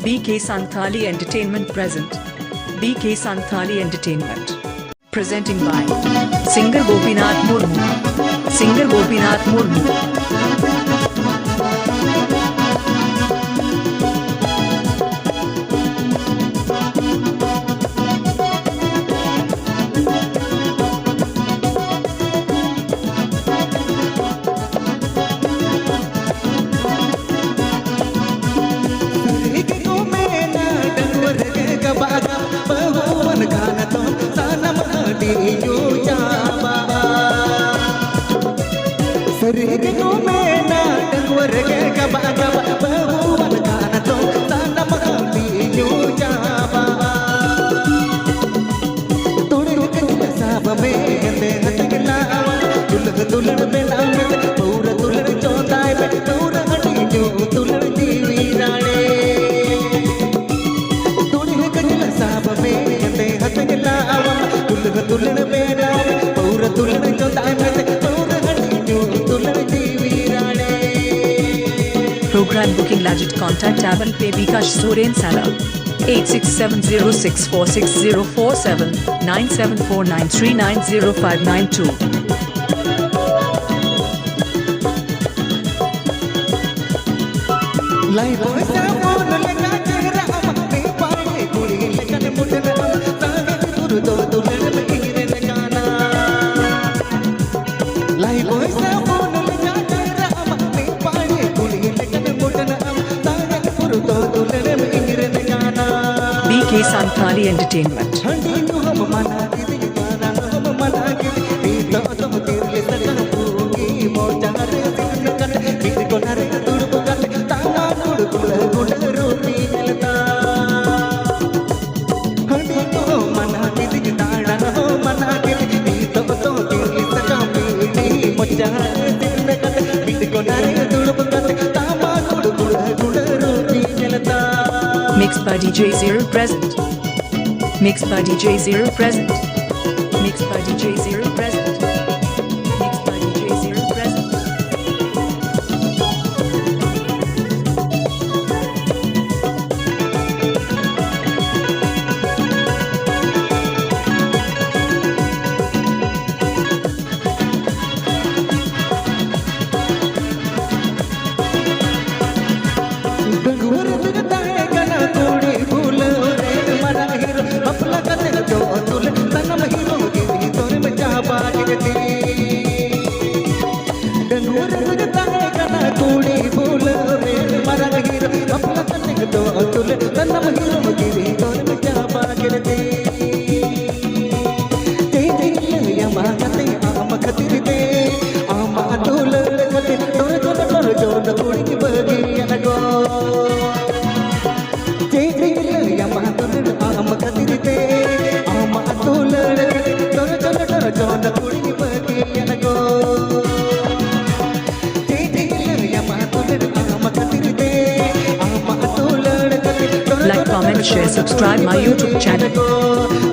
BK Santali Entertainment present. BK Santali Entertainment. Presenting by Singer Gopinath Murmu. Singer Gopinath Murmu. Sari Geko Mena Dangwar ke gaba gaba bahuan kana to sana mahati ju jaba Tudu ke sab me hate hate lawa dulhan bela me pura dulhan chondai me pura hati ju dulhan jeevi rane Tudu ke sab me hate hate lawa dulhan bela me pura dulhan chondai me Program booking legit contact Abel Pay Bikash SOREN Sala 8670646047 9749390592. Lai boy sa phone laga chehra amne paare kudi lekan mudna sahe turu do dulan mehire lagana Lai boy sa phone laga chehra amne paare kudi lekan mudna sahe turu do dulan mehire lagana BK Santali Entertainment. Handi nu hum mana kidi gana hum mana kidi to tum tirle saka pugi mojar sin kan kidi konar tudu kan tama tudu gula roti jelta Handi nu mana kidi gana hum mana kidi to tirle saka pugi mojar sin kan kidi konar tudu kan tama tudu gula roti jelta Mixed by DJ Zero present. Mixed by DJ Zero present. Mixed by DJ Zero present. Mixed by DJ Zero present. Dangwar bigta hai kana kodi bhul re mara hero apna kate jo tul tanam hero ki tore mein jaba gati Dangwar bigta hai kana kodi bhul re mara hero apna kate jo tul tanam hero ki tore mein jaba gati Te ya ma kate am khatir te am atul kate tore jo kodi ki bagi anago Like, comment, share, subscribe my YouTube channel.